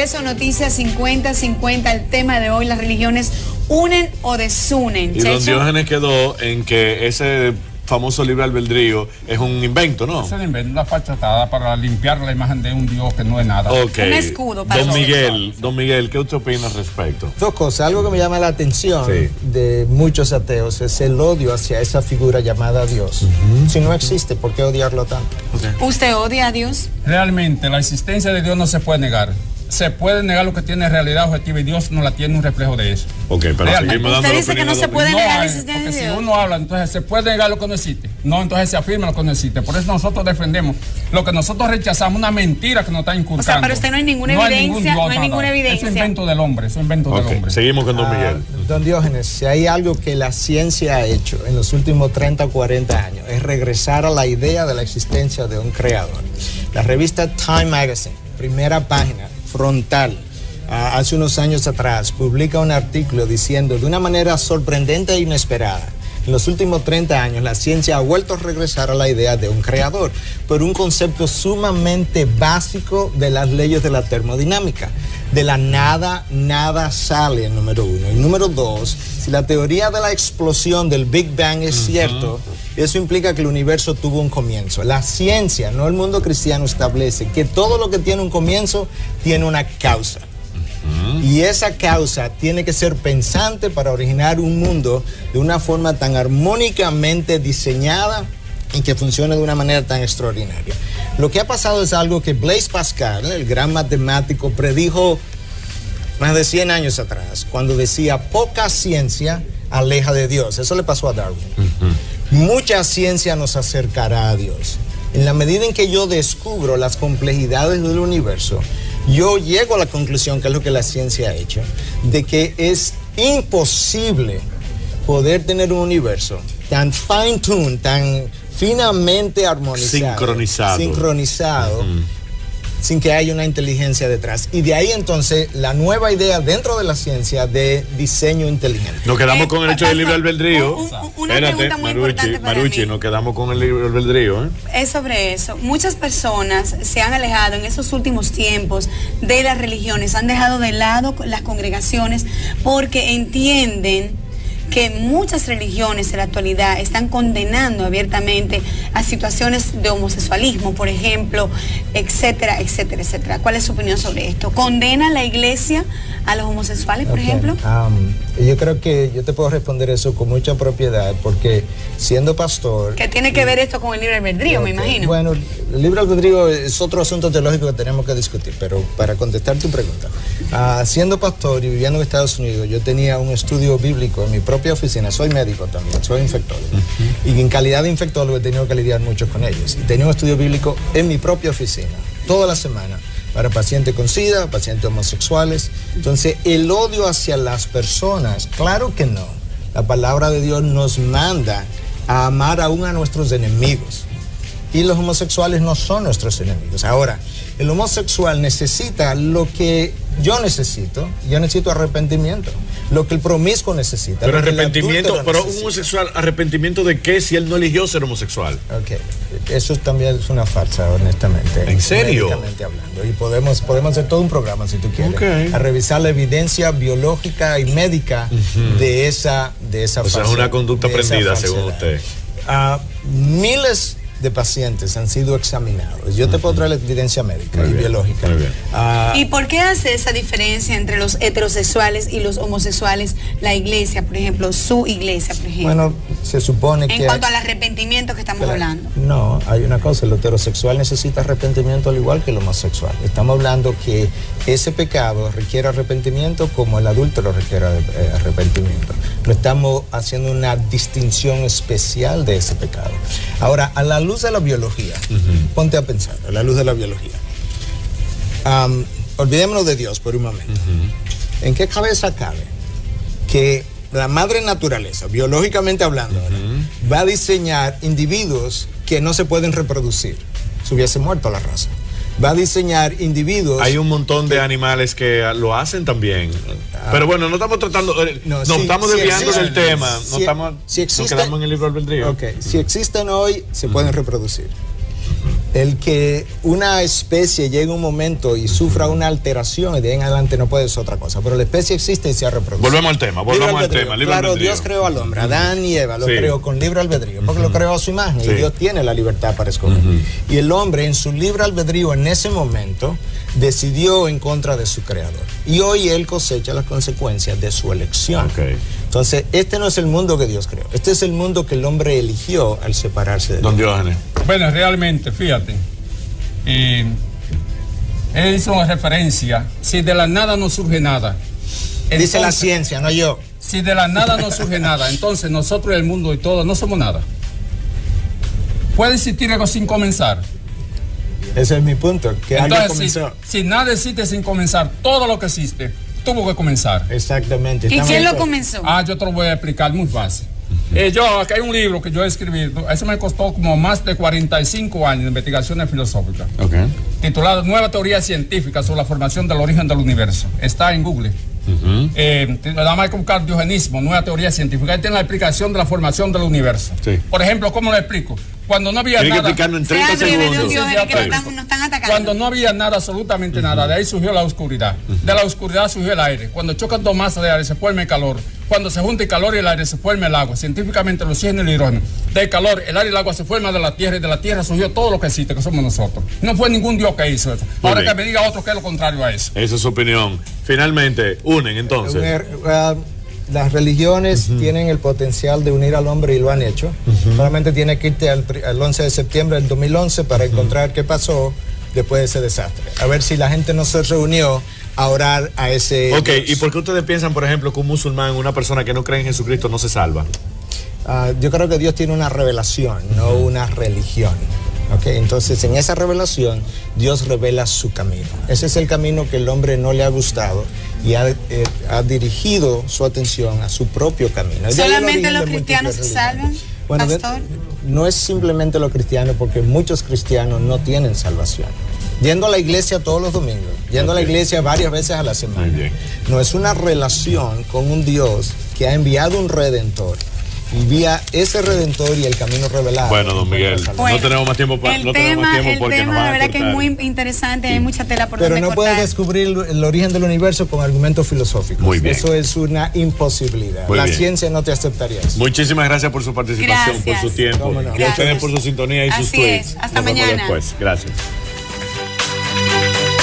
regreso, Noticias 50-50. El tema de hoy, las religiones unen o desunen. Y don Diógenes quedó en que ese famoso libre albedrío es un invento, ¿no? Es un invento, una fachatada para limpiar la imagen de un Dios que no es nada. Okay. Un escudo para Don Miguel, ¿qué usted opina al respecto? Dos cosas. Algo que me llama la atención de muchos ateos es el odio hacia esa figura llamada Dios. Si no existe, ¿por qué odiarlo tanto? ¿Usted odia a Dios? Realmente, la existencia de Dios no se puede negar. Se puede negar lo que tiene realidad objetiva y Dios no la tiene un reflejo de eso. Ok, pero seguimos dando usted dice que no se puede negar la existencia de Dios. Si uno habla, entonces se puede negar lo que no existe. No, entonces se afirma lo que no existe. Por eso nosotros defendemos lo que nosotros rechazamos, una mentira que nos está inculcando. O sea, pero usted no hay ninguna evidencia, no hay ninguna evidencia. Es un invento del hombre, es un invento del hombre. Seguimos con don Miguel. Don Diógenes, si hay algo que la ciencia ha hecho en los últimos 30 o 40 años, es regresar a la idea de la existencia de un creador. La revista Time Magazine, primera página, frontal, hace unos años atrás, publica un artículo diciendo de una manera sorprendente e inesperada: en los últimos 30 años la ciencia ha vuelto a regresar a la idea de un creador, por un concepto sumamente básico de las leyes de la termodinámica. De la nada, nada sale, el número uno. Y número dos, si la teoría de la explosión del Big Bang es cierto, eso implica que el universo tuvo un comienzo. La ciencia, no el mundo cristiano, establece que todo lo que tiene un comienzo tiene una causa. Y esa causa tiene que ser pensante para originar un mundo de una forma tan armónicamente diseñada y que funcione de una manera tan extraordinaria. Lo que ha pasado es algo que Blaise Pascal, el gran matemático, predijo más de 100 años atrás, cuando decía: poca ciencia aleja de Dios. Eso le pasó a Darwin. Mucha ciencia nos acercará a Dios. En la medida en que yo descubro las complejidades del universo, yo llego a la conclusión, que es lo que la ciencia ha hecho, de que es imposible poder tener un universo tan fine-tuned, tan finamente armonizado, sincronizado, sin que haya una inteligencia detrás. Y de ahí entonces la nueva idea dentro de la ciencia de diseño inteligente. Nos quedamos con el hecho del libre albedrío. Una pregunta muy importante para Marucci, mí. nos quedamos con el libre albedrío. Es sobre eso. Muchas personas se han alejado en esos últimos tiempos de las religiones, han dejado de lado las congregaciones porque entienden que muchas religiones en la actualidad están condenando abiertamente a situaciones de homosexualismo, por ejemplo, etcétera, etcétera, etcétera. ¿Cuál es su opinión sobre esto? ¿Condena la iglesia a los homosexuales, por ejemplo? Yo creo que yo te puedo responder eso con mucha propiedad, porque siendo pastor... ¿Qué tiene que ver esto con el libre albedrío, me imagino? Bueno, el libre albedrío es otro asunto teológico que tenemos que discutir, pero para contestar tu pregunta, siendo pastor y viviendo en Estados Unidos, yo tenía un estudio bíblico en mi propia oficina. Soy médico también, soy infectólogo. Y en calidad de infectólogo he tenido que lidiar mucho con ellos. Y tenía un estudio bíblico en mi propia oficina, toda la semana, para pacientes con SIDA, pacientes homosexuales. Entonces, el odio hacia las personas, claro que no. La palabra de Dios nos manda a amar aún a nuestros enemigos. Y los homosexuales no son nuestros enemigos. Ahora, el homosexual necesita lo que yo necesito arrepentimiento. Lo que el promiscuo necesita. Pero arrepentimiento, pero un homosexual, ¿arrepentimiento de qué si él no eligió ser homosexual? Ok, eso también es una farsa, honestamente. ¿En serio? Médicamente hablando. Y podemos hacer todo un programa, si tú quieres, a revisar la evidencia biológica y médica de esa farsa. O sea, es una conducta aprendida, según usted. Miles de pacientes han sido examinados. Yo te puedo traer la evidencia médica y biológica. ¿Y por qué hace esa diferencia entre los heterosexuales y los homosexuales la iglesia, por ejemplo, su iglesia, por ejemplo? Bueno, se supone que... En cuanto al arrepentimiento que estamos hablando. No, hay una cosa, el heterosexual necesita arrepentimiento al igual que el homosexual. Estamos hablando que ese pecado requiere arrepentimiento como el adúltero requiere arrepentimiento. No estamos haciendo una distinción especial de ese pecado. Ahora, a la luz de la biología, ponte a pensar, a la luz de la biología. Olvidémonos de Dios por un momento. ¿En qué cabeza cabe que la madre naturaleza, biológicamente hablando, va a diseñar individuos que no se pueden reproducir? Se hubiese muerto la raza. Va a diseñar individuos... Hay un montón de animales que lo hacen también. Pero bueno, no estamos tratando... nos estamos desviando del tema. Nos quedamos en el libre albedrío. Si existen hoy, se pueden reproducir. El que una especie llegue un momento y sufra una alteración y de ahí en adelante no puede ser otra cosa. Pero la especie existe y se ha reproducido. Volvemos al tema, libre claro, albedrío. Dios creó al hombre, Adán y Eva, lo creó con libre albedrío, porque lo creó a su imagen y Dios tiene la libertad para escoger. Y el hombre en su libre albedrío en ese momento decidió en contra de su creador. Y hoy él cosecha las consecuencias de su elección. Entonces, este no es el mundo que Dios creó. Este es el mundo que el hombre eligió al separarse de Dios. Don Diógenes. Bueno, realmente, fíjate, él hizo una referencia, si de la nada no surge nada. Entonces, dice la ciencia, no yo. Si de la nada no surge nada, entonces nosotros y el mundo y todo no somos nada. ¿Puede existir algo sin comenzar? Ese es mi punto, que entonces, algo comenzó. Si nada existe sin comenzar, todo lo que existe tuvo que comenzar. Exactamente. ¿Y quién lo comenzó? Yo te lo voy a explicar muy fácil. Acá hay un libro que yo escribí, eso me costó como más de 45 años de investigaciones filosóficas, titulado Nueva Teoría Científica sobre la formación del origen del universo. Está en Google. Nada más que buscar diogenismo, Nueva Teoría Científica. Ahí tiene la explicación de la formación del universo. Por ejemplo, ¿cómo lo explico? Cuando no había nada. En 30 segundos. Cuando no había nada, absolutamente nada, de ahí surgió la oscuridad. De la oscuridad surgió el aire. Cuando chocan dos masas de aire se forma el calor. Cuando se junta el calor y el aire se forma el agua. Científicamente el oxígeno y el hidrógeno. Del calor, el aire y el agua se forman de la tierra y de la tierra surgió todo lo que existe, que somos nosotros. No fue ningún Dios que hizo eso. Ahora que me diga otro que es lo contrario a eso. Esa es su opinión. Finalmente, unen entonces. Las religiones tienen el potencial de unir al hombre y lo han hecho. Solamente tiene que irte al 11 de septiembre del 2011 para encontrar qué pasó después de ese desastre. A ver si la gente no se reunió a orar a ese Dios. ¿Y por qué ustedes piensan, por ejemplo, que un musulmán, una persona que no cree en Jesucristo, no se salva? Yo creo que Dios tiene una revelación, no una religión. Entonces, en esa revelación, Dios revela su camino. Ese es el camino que el hombre no le ha gustado y ha dirigido su atención a su propio camino. ¿Solamente los cristianos se salvan, pastor? No es simplemente los cristianos, porque muchos cristianos no tienen salvación. Yendo a la iglesia todos los domingos, yendo a la iglesia varias veces a la semana. No es una relación con un Dios que ha enviado un Redentor. Y vía ese Redentor y el camino revelado. Bueno, don Miguel, no tenemos más tiempo porque nos van a cortar. La verdad que es muy interesante, hay mucha tela por donde cortar. Pero no puedes descubrir el origen del universo con argumentos filosóficos. Muy bien. Eso es una imposibilidad. La ciencia no te aceptaría eso. Muchísimas gracias por su participación, por su tiempo. Y a ustedes por su sintonía y sus tweets. Hasta mañana. Gracias.